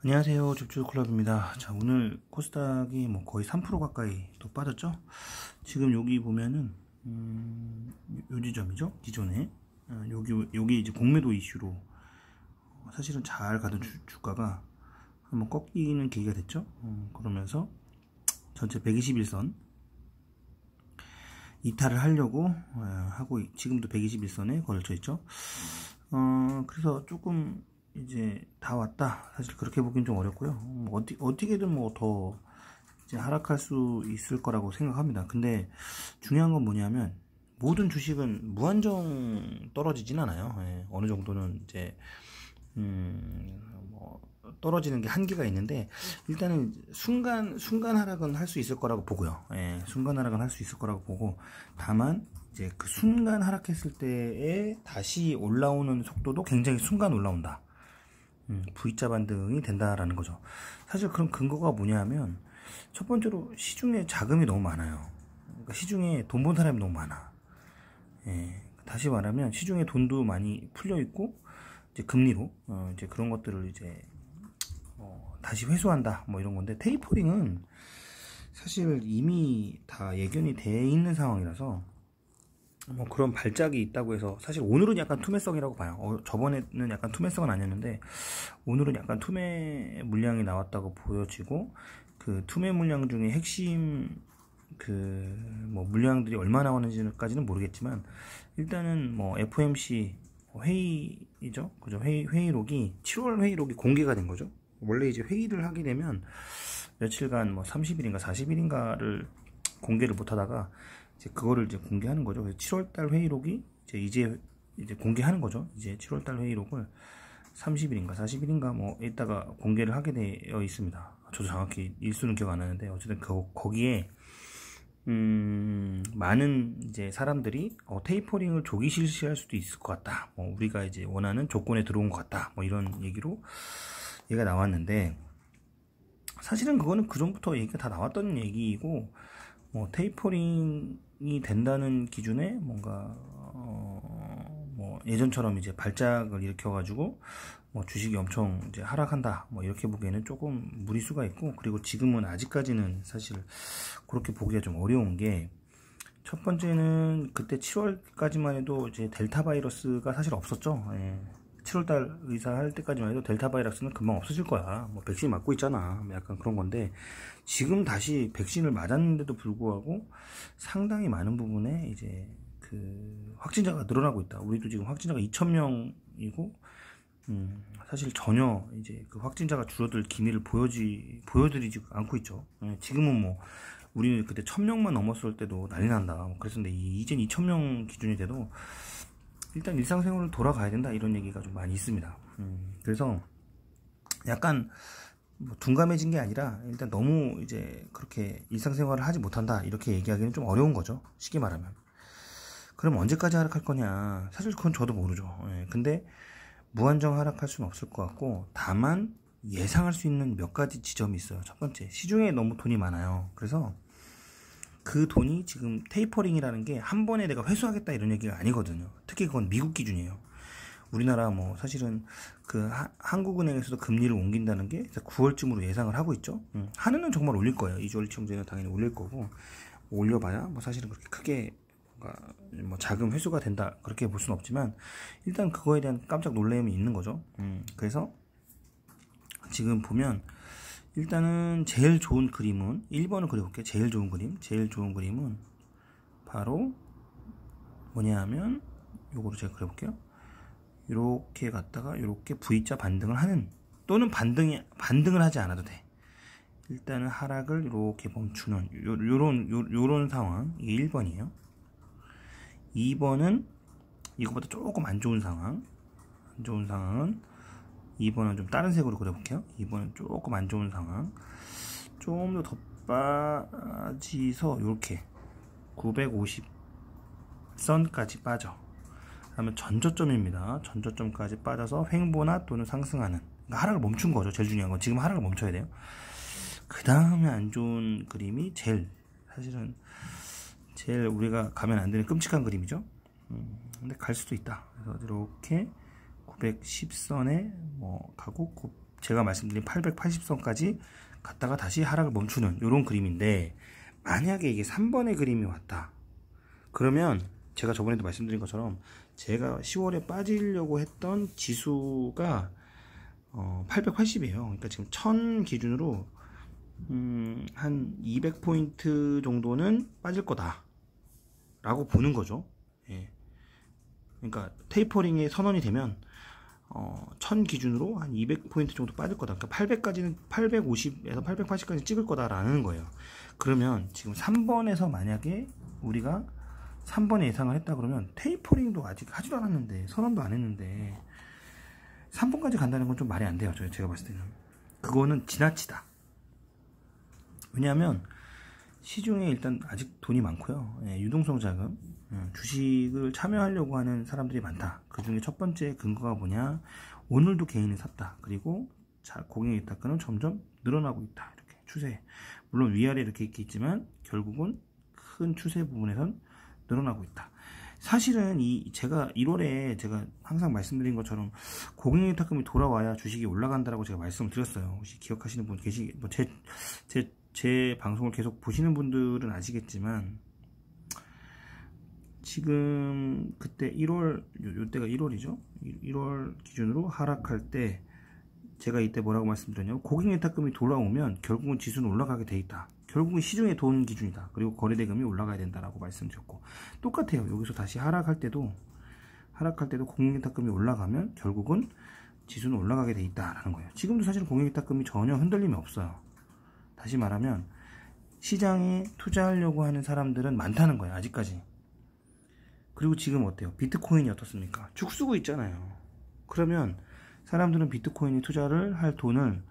안녕하세요, 줍줍클럽입니다. 자, 오늘 코스닥이 뭐 거의 3% 가까이 또 빠졌죠. 지금 여기 보면은 요 지점이죠, 기존에. 여기 이제 공매도 이슈로 사실은 잘 가던 주가가 한번 꺾이는 계기가 됐죠. 그러면서 전체 121선 이탈을 하려고 하고 지금도 121선에 걸쳐 있죠. 그래서 조금 이제 다 왔다, 사실 그렇게 보긴 좀 어렵고요. 어떻게든 뭐 더 이제 하락할 수 있을 거라고 생각합니다. 근데 중요한 건 뭐냐면 모든 주식은 무한정 떨어지진 않아요. 어느 정도는 이제 뭐 떨어지는 게 한계가 있는데, 일단은 순간 하락은 할 수 있을 거라고 보고요. 순간 하락은 할 수 있을 거라고 보고, 다만 이제 그 순간 하락했을 때에 다시 올라오는 속도도 굉장히 순간 올라온다. V자 반등이 된다라는 거죠. 사실 그런 근거가 뭐냐면, 첫 번째로 시중에 자금이 너무 많아요. 그러니까 시중에 돈 번 사람이 너무 많아. 다시 말하면 시중에 돈도 많이 풀려 있고, 이제 금리로 이제 그런 것들을 이제 다시 회수한다, 뭐 이런 건데, 테이퍼링은 사실 이미 다 예견이 돼 있는 상황이라서 뭐 그런 발작이 있다고 해서, 사실 오늘은 약간 투매성이라고 봐요. 저번에는 약간 투매성은 아니었는데 오늘은 약간 투매 물량이 나왔다고 보여지고, 그 투매 물량 중에 핵심 뭐 물량들이 얼마 나왔는지까지는 모르겠지만, 일단은 뭐 FOMC 회의죠, 그죠? 회의록이 7월 회의록이 공개가 된 거죠. 원래 이제 회의를 하게 되면 며칠간 뭐 30일인가 40일인가를 공개를 못 하다가 이제 그거를 이제 공개하는 거죠. 그래서 7월달 회의록이 이제 공개하는 거죠. 이제 7월달 회의록을 30일인가 40일인가 뭐 이따가 공개를 하게 되어 있습니다. 저도 정확히 일수는 기억 안 나는데, 어쨌든 거기에 많은 이제 사람들이 테이퍼링을 조기 실시할 수도 있을 것 같다, 뭐 우리가 이제 원하는 조건에 들어온 것 같다, 뭐 이런 얘기로 얘가 나왔는데, 사실은 그거는 그전부터 얘기가 다 나왔던 얘기이고, 뭐 테이퍼링이 된다는 기준에 뭔가 뭐 예전처럼 이제 발작을 일으켜가지고 뭐 주식이 엄청 이제 하락한다, 뭐 이렇게 보기에는 조금 무리수가 있고, 그리고 지금은 아직까지는 사실 그렇게 보기가 좀 어려운 게, 첫 번째는 그때 7월까지만 해도 이제 델타 바이러스가 사실 없었죠. 7월달 의사할 때까지만 해도 델타 바이러스는 금방 없어질 거야, 뭐 백신 맞고 있잖아, 약간 그런 건데, 지금 다시 백신을 맞았는데도 불구하고 상당히 많은 부분에 이제 그 확진자가 늘어나고 있다. 우리도 지금 확진자가 2,000명이고, 사실 전혀 이제 그 확진자가 줄어들 기미를 보여드리지 않고 있죠. 지금은 뭐 우리는 그때 1,000명만 넘었을 때도 난리 난다, 뭐 그랬었는데, 이젠 2,000명 기준이 돼도 일단 일상생활을 돌아가야 된다, 이런 얘기가 좀 많이 있습니다. 그래서 약간 뭐 둔감해진 게 아니라, 일단 너무 이제 그렇게 일상생활을 하지 못한다, 이렇게 얘기하기는 좀 어려운 거죠, 쉽게 말하면. 그럼 언제까지 하락할 거냐, 사실 그건 저도 모르죠. 근데 무한정 하락할 수는 없을 것 같고, 다만 예상할 수 있는 몇 가지 지점이 있어요. 첫 번째, 시중에 너무 돈이 많아요. 그래서 그 돈이 지금 테이퍼링이라는 게 한 번에 내가 회수하겠다 이런 얘기가 아니거든요. 특히 그건 미국 기준이에요. 우리나라 뭐 사실은 그 한국은행에서도 금리를 옮긴다는 게 9월쯤으로 예상을 하고 있죠. 한은은 정말 올릴 거예요. 2조 일정제는 당연히 올릴 거고, 올려봐야 뭐 사실은 그렇게 크게 뭐 자금 회수가 된다, 그렇게 볼 수는 없지만, 일단 그거에 대한 깜짝 놀람이 있는 거죠. 그래서 지금 보면 일단은 제일 좋은 그림은 1번을 그려볼게요. 제일 좋은 그림은 바로 뭐냐 하면 요거로 제가 그려볼게요. 이렇게 갔다가 이렇게 V자 반등을 하는, 또는 반등을 하지 않아도 돼. 일단은 하락을 이렇게 멈추는 요런 상황, 이게 1번이에요. 2번은 이거보다 조금 안 좋은 상황은 2번은 좀 다른 색으로 그려볼게요. 2번은 조금 안 좋은 상황, 좀 더 빠지서 이렇게 950선까지 빠져. 그러면 전저점입니다. 전저점까지 빠져서 횡보나 또는 상승하는, 그러니까 하락을 멈춘 거죠. 제일 중요한 건 지금 하락을 멈춰야 돼요. 그 다음에 안 좋은 그림이 사실은 제일 우리가 가면 안 되는 끔찍한 그림이죠. 근데 갈 수도 있다. 그래서 이렇게 910선에 뭐 가고 제가 말씀드린 880선까지 갔다가 다시 하락을 멈추는 이런 그림인데, 만약에 이게 3번의 그림이 왔다 그러면 제가 저번에도 말씀드린 것처럼 제가 10월에 빠지려고 했던 지수가 880이에요. 그러니까 지금 1000 기준으로 한 200포인트 정도는 빠질 거다 라고 보는 거죠. 예. 그러니까 테이퍼링의 선언이 되면 1000 기준으로 한 200포인트 정도 빠질 거다. 그러니까 800까지는 850에서 880까지 찍을 거다라는 거예요. 그러면 지금 3번에서 만약에 우리가 3번에 예상을 했다 그러면 테이퍼링도 아직 하지도 않았는데, 선언도 안 했는데 3번까지 간다는 건 좀 말이 안 돼요. 제가 봤을 때는 그거는 지나치다. 왜냐하면 시중에 일단 아직 돈이 많고요. 유동성 자금, 주식을 참여하려고 하는 사람들이 많다. 그 중에 첫 번째 근거가 뭐냐, 오늘도 개인이 샀다. 그리고 고객의 예탁금은 점점 늘어나고 있다. 이렇게 추세, 물론 위아래 이렇게 있겠지만 결국은 큰 추세 부분에선 늘어나고 있다. 사실은 제가 1월에 제가 항상 말씀드린 것처럼 고객 예탁금이 돌아와야 주식이 올라간다라고 제가 말씀을 드렸어요. 혹시 기억하시는 분 제 방송을 계속 보시는 분들은 아시겠지만, 지금 그때 1월, 요때가 1월이죠. 1월 기준으로 하락할 때 제가 이때 뭐라고 말씀드렸냐면, 고객 예탁금이 돌아오면 결국은 지수는 올라가게 돼 있다. 결국은 시중의 돈 기준이다. 그리고 거래대금이 올라가야 된다라고 말씀드렸고, 똑같아요. 여기서 다시 하락할 때도 고객 예탁금이 올라가면 결국은 지수는 올라가게 돼 있다라는 거예요. 지금도 사실 고객 예탁금이 전혀 흔들림이 없어요. 다시 말하면 시장에 투자하려고 하는 사람들은 많다는 거예요. 아직까지. 그리고 지금 어때요? 비트코인이 어떻습니까? 죽쓰고 있잖아요. 그러면 사람들은 비트코인에 투자를 할 돈을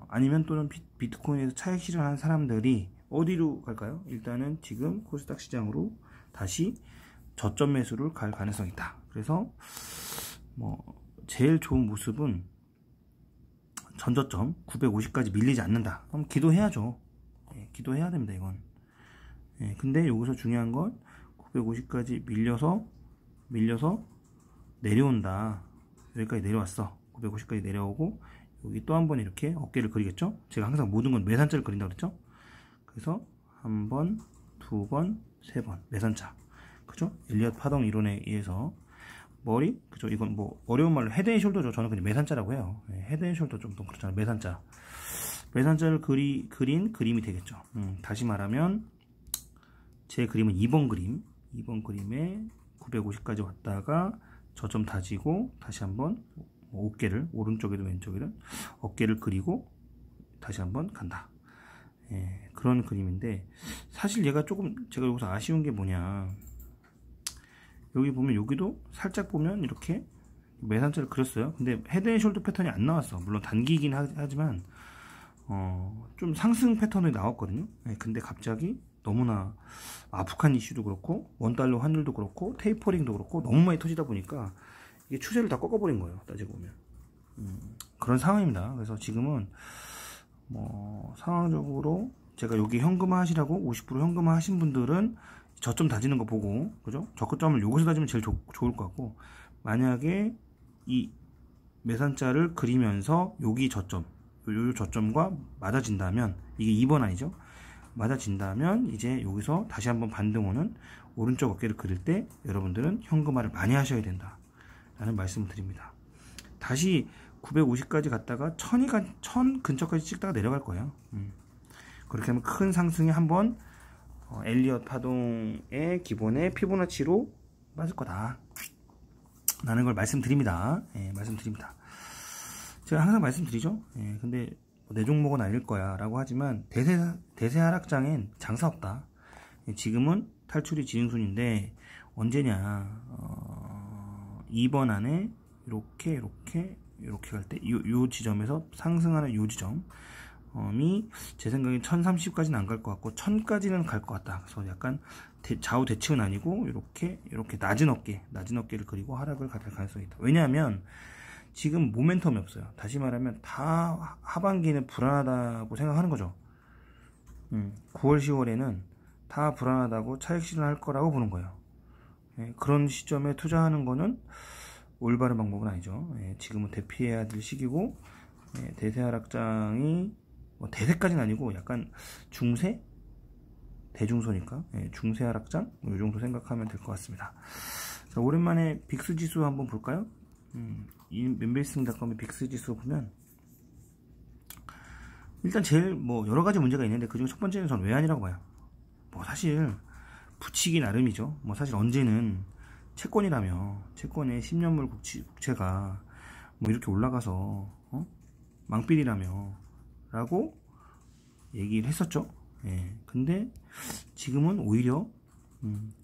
아니면 또는 비트코인에서 차익 실현한 사람들이 어디로 갈까요? 일단은 지금 코스닥 시장으로 다시 저점 매수를 갈 가능성이 있다. 그래서 제일 좋은 모습은 전저점 950까지 밀리지 않는다. 그럼 기도해야죠. 기도해야 됩니다, 이건. 근데 여기서 중요한 건 950까지 밀려서 내려온다. 여기까지 내려왔어. 950까지 내려오고 여기 또 한 번 이렇게 어깨를 그리겠죠. 제가 항상 모든 건 매산자를 그린다고 그랬죠. 그래서 한 번, 두 번, 세 번 매산자. 그죠? 엘리엇 파동 이론에 의해서 머리, 그죠? 이건 뭐 어려운 말로 헤드앤숄더죠. 저는 그냥 매산자라고 해요. 헤드앤숄더 좀 더 그렇잖아요. 매산자를 그린 그림이 되겠죠. 다시 말하면 제 그림은 2번 그림에 950까지 왔다가 저점 다지고 다시 한번 어깨를, 오른쪽에도 왼쪽에도 어깨를 그리고 다시 한번 간다. 그런 그림인데, 사실 제가 여기서 아쉬운 게 뭐냐, 여기 보면 여기도 살짝 보면 이렇게 매산자를 그렸어요. 근데 헤드앤숄더 패턴이 안 나왔어. 물론 단기이긴 하지만 좀 상승 패턴이 나왔거든요. 근데 갑자기 너무나 아프간 이슈도 그렇고 원달러 환율도 그렇고 테이퍼링도 그렇고 너무 많이 터지다 보니까 이게 추세를 다 꺾어버린 거예요. 따지고 보면 그런 상황입니다. 그래서 지금은 상황적으로 제가 여기 현금화 하시라고 50% 현금화 하신 분들은 저점 다지는 거 보고, 그죠? 저점을 여기서 다지면 제일 좋을 것 같고, 만약에 이 매산자를 그리면서 여기 저점, 요 저점과 맞아진다면, 이게 2번 아니죠? 맞아진다면 이제 여기서 다시 한번 반등 오는 오른쪽 어깨를 그릴 때 여러분들은 현금화를 많이 하셔야 된다 라는 말씀을 드립니다. 다시 950까지 갔다가 1000 근처까지 찍다가 내려갈 거예요. 그렇게 하면 큰 상승이 한번 엘리엇 파동의 기본의 피보나치로 맞을 거다 라는 걸 말씀드립니다. 말씀드립니다. 제가 항상 말씀드리죠. 근데 내 종목은 아닐 거야 라고 하지만 대세 하락장엔 장사 없다. 지금은 탈출이 지능순인데 언제냐, 2번 안에 이렇게 갈 때 요 지점에서 상승하는 요 지점이 제 생각엔 1030까지는 안 갈 것 같고 1000까지는 갈 것 같다. 그래서 약간 좌우 대칭은 아니고 이렇게 낮은 어깨를 그리고 하락을 갈 가능성이 있다. 왜냐하면 지금 모멘텀이 없어요. 다시 말하면 다 하반기는 불안하다고 생각하는 거죠. 9월 10월에는 다 불안하다고 차익 실현할 거라고 보는 거예요. 그런 시점에 투자하는 거는 올바른 방법은 아니죠. 지금은 대피해야 될 시기고, 대세 하락장이 뭐 대세까지는 아니고 약간 중세? 대중소니까 중세 하락장? 이 정도 생각하면 될 것 같습니다. 자, 오랜만에 빅스 지수 한번 볼까요? 이 멤베이스닷컴의 빅스 지수 보면 일단 제일 뭐 여러 가지 문제가 있는데 그중에 첫 번째는 저는 외환이라고 봐요. 뭐 사실 붙이기 나름이죠. 뭐 사실 언제는 채권이라며 채권의 10년물 국채가 뭐 이렇게 올라가서 망필이라며 라고 얘기를 했었죠. 근데 지금은 오히려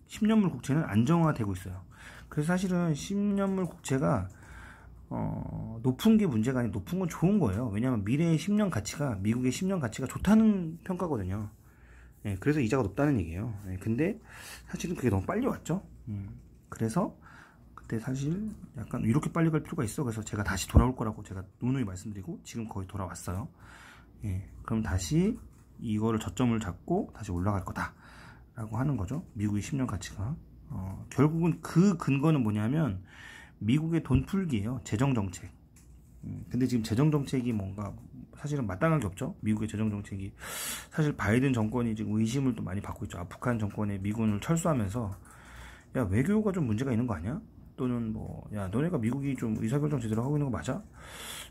10년물 국채는 안정화되고 있어요. 그래서 사실은 10년물 국채가 높은 게 문제가 아니고 높은 건 좋은 거예요. 왜냐하면 미래의 10년 가치가 미국의 10년 가치가 좋다는 평가거든요. 그래서 이자가 높다는 얘기예요. 근데 사실은 그게 너무 빨리 왔죠. 그래서 그때 사실 약간 이렇게 빨리 갈 필요가 있어. 그래서 제가 다시 돌아올 거라고 제가 누누이 말씀드리고 지금 거의 돌아왔어요. 그럼 다시 이거를 저점을 잡고 다시 올라갈 거다 라고 하는 거죠. 미국의 10년 가치가. 결국은 그 근거는 뭐냐면 미국의 돈 풀기예요. 재정정책. 근데 지금 재정정책이 뭔가 사실은 마땅한 게 없죠. 미국의 재정정책이. 사실 바이든 정권이 지금 의심을 또 많이 받고 있죠. 아프간 정권의 미군을 철수하면서 야, 외교가 좀 문제가 있는 거 아니야? 또는 뭐, 야, 너네가 미국이 좀 의사결정 제대로 하고 있는 거 맞아?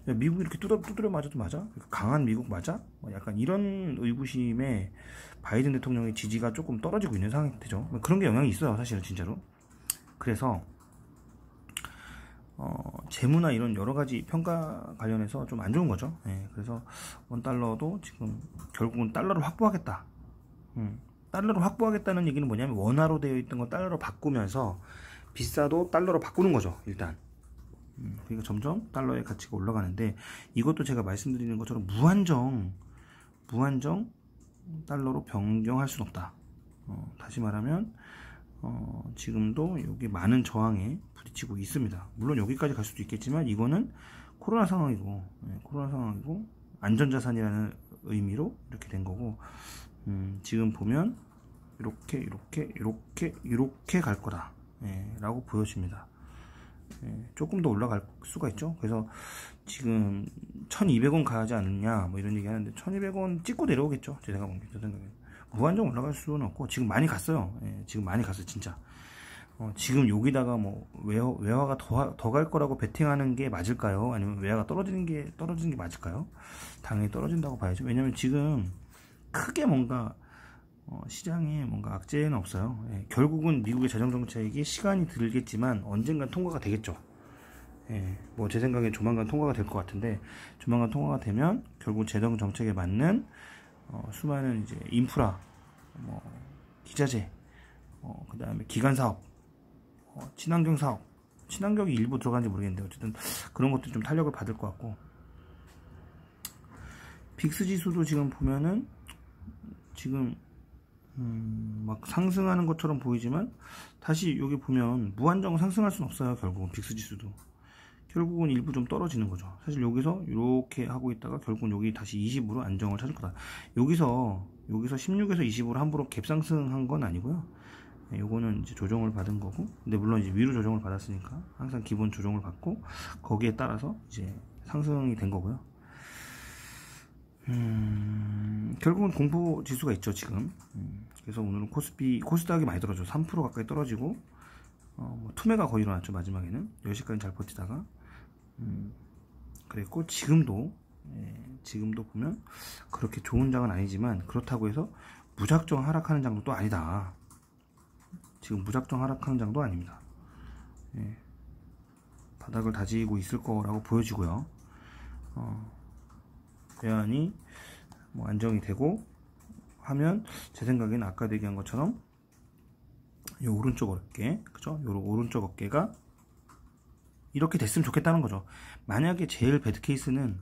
야, 미국이 이렇게 두드려 맞아도 맞아? 강한 미국 맞아? 뭐 약간 이런 의구심에 바이든 대통령의 지지가 조금 떨어지고 있는 상태죠. 그런 게 영향이 있어요, 사실은 진짜로. 그래서 재무나 이런 여러 가지 평가 관련해서 좀 안 좋은 거죠. 그래서 원달러도 지금 결국은 달러를 확보하겠다. 달러로 확보하겠다는 얘기는 뭐냐면 원화로 되어 있던 거 달러로 바꾸면서 비싸도 달러로 바꾸는 거죠. 일단 그러니까 점점 달러의 가치가 올라가는데 이것도 제가 말씀드리는 것처럼 무한정 달러로 변경할 수는 없다. 다시 말하면 지금도 여기 많은 저항에 부딪히고 있습니다. 물론 여기까지 갈 수도 있겠지만 이거는 코로나 상황이고 안전자산이라는 의미로 이렇게 된 거고 지금 보면 이렇게 갈 거다 라고 보여집니다. 조금 더 올라갈 수가 있죠. 그래서 지금 1200원 가지 않느냐 뭐 이런 얘기 하는데 1200원 찍고 내려오겠죠. 제 생각엔. 무한정 올라갈 수는 없고 지금 많이 갔어요. 지금 많이 갔어요 진짜. 지금 여기다가 뭐 외화가 더 갈 거라고 베팅하는 게 맞을까요? 아니면 외화가 떨어지는 게 맞을까요? 당연히 떨어진다고 봐야죠. 왜냐면 지금 크게 뭔가 시장에 뭔가 악재는 없어요. 결국은 미국의 재정정책이 시간이 들겠지만 언젠간 통과가 되겠죠. 뭐 제 생각엔 조만간 통과가 될 것 같은데 조만간 통과가 되면 결국 재정정책에 맞는 수많은 이제 인프라, 뭐 기자재, 그 다음에 기간사업, 친환경 사업, 친환경이 일부 들어가는지 모르겠는데 어쨌든 그런 것도 좀 탄력을 받을 것 같고 빅스 지수도 지금 보면은 지금 막 상승하는 것처럼 보이지만 다시 여기 보면 무한정 상승할 수는 없어요. 결국은 빅스 지수도 결국은 일부 좀 떨어지는 거죠. 사실 여기서 이렇게 하고 있다가 결국은 여기 다시 20으로 안정을 찾을 거다. 여기서 16에서 20으로 함부로 갭상승한 건 아니고요. 요거는 이제 조정을 받은 거고, 근데 물론 이제 위로 조정을 받았으니까 항상 기본 조정을 받고 거기에 따라서 이제 상승이 된 거고요. 결국은 공포 지수가 있죠 지금. 그래서 오늘은 코스닥이 많이 떨어져 3% 가까이 떨어지고 뭐 투매가 거의 일어났죠. 마지막에는 10시까지 잘 버티다가 그랬고 지금도 보면 그렇게 좋은 장은 아니지만 그렇다고 해서 무작정 하락하는 장도 또 아니다. 지금 무작정 하락하는 장도 아닙니다. 바닥을 다지고 있을 거라고 보여지고요. 외환이 뭐 안정이 되고 하면 제 생각에는 아까 얘기한 것처럼 이 오른쪽 어깨, 그죠? 요 오른쪽 어깨가 이렇게 됐으면 좋겠다는 거죠. 만약에 제일 배드 케이스는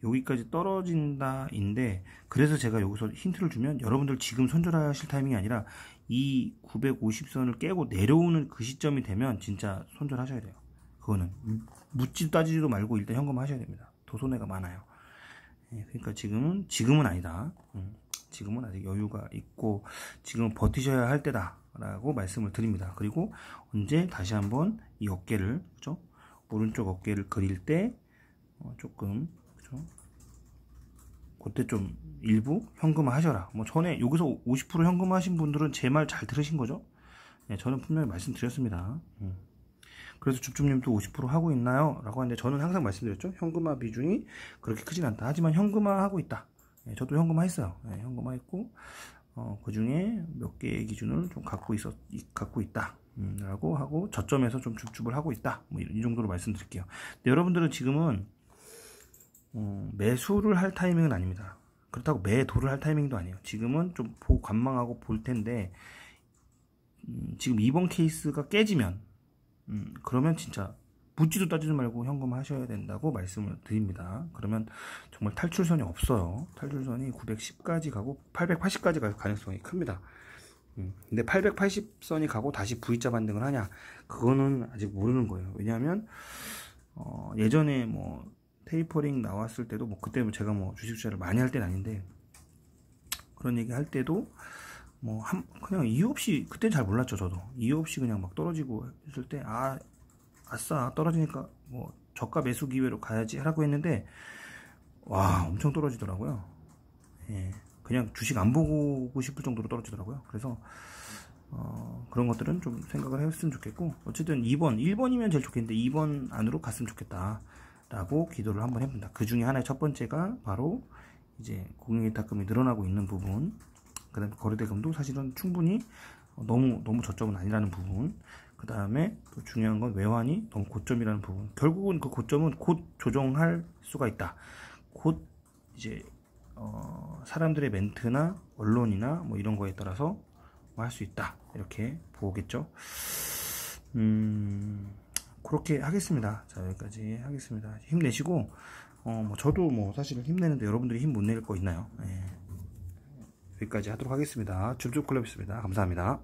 여기까지 떨어진다인데, 그래서 제가 여기서 힌트를 주면 여러분들 지금 손절하실 타이밍이 아니라 이 950선을 깨고 내려오는 그 시점이 되면 진짜 손절하셔야 돼요. 그거는 묻지도 따지지도 말고 일단 현금하셔야 됩니다. 더 손해가 많아요. 그러니까 지금은 아니다. 지금은 아직 여유가 있고 지금 버티셔야 할 때다 라고 말씀을 드립니다. 그리고 언제 다시 한번 이 어깨를, 그죠? 오른쪽 어깨를 그릴 때 조금 그죠? 그때 좀 일부 현금화 하셔라. 뭐 전에 여기서 50% 현금화 하신 분들은 제 말 잘 들으신 거죠? 네, 저는 분명히 말씀드렸습니다. 그래서 줍줍님도 50% 하고 있나요? 라고 하는데 저는 항상 말씀드렸죠. 현금화 비중이 그렇게 크진 않다. 하지만 현금화 하고 있다. 네, 저도 현금화 했어요. 네, 현금화 했고 그 중에 몇 개의 기준을 좀 갖고 있다. 라고 하고 저점에서 좀 줍줍을 하고 있다. 뭐 이 정도로 말씀드릴게요. 근데 여러분들은 지금은 매수를 할 타이밍은 아닙니다. 그렇다고 매도를 할 타이밍도 아니에요. 지금은 좀 관망하고 볼 텐데 지금 이번 케이스가 깨지면 그러면 진짜 묻지도 따지지 말고 현금 하셔야 된다고 말씀을 드립니다. 그러면 정말 탈출선이 없어요. 탈출선이 910까지 가고 880까지 갈 가능성이 큽니다. 근데 880선이 가고 다시 V자 반등을 하냐, 그거는 아직 모르는 거예요. 왜냐하면 예전에 뭐 테이퍼링 나왔을 때도 뭐 그때 제가 뭐 주식 투자를 많이 할 때는 아닌데 그런 얘기 할 때도 뭐 그냥 이유 없이, 그때는 잘 몰랐죠. 저도 이유 없이 그냥 막 떨어지고 했을 때 아싸 떨어지니까 뭐 저가 매수 기회로 가야지 하라고 했는데 와 엄청 떨어지더라고요. 예, 그냥 주식 안 보고 싶을 정도로 떨어지더라고요. 그래서 그런 것들은 좀 생각을 했으면 좋겠고, 어쨌든 1번이면 제일 좋겠는데 2번 안으로 갔으면 좋겠다 라고 기도를 한번 해봅니다. 그 중에 하나의 첫 번째가 바로 이제 공인이탁금이 늘어나고 있는 부분, 그 다음에 거래대금도 사실은 충분히 너무 저점은 아니라는 부분, 그 다음에 또 중요한 건 외환이 너무 고점이라는 부분. 결국은 그 고점은 곧 조정할 수가 있다. 곧 이제 사람들의 멘트나 언론이나 뭐 이런 거에 따라서 할 수 있다, 이렇게 보겠죠. 그렇게 하겠습니다. 자, 여기까지 하겠습니다. 힘내시고 뭐 저도 뭐 사실 힘내는데 여러분들이 힘 못 낼 거 있나요? 예. 여기까지 하도록 하겠습니다. 줍줍클럽이었습니다. 감사합니다.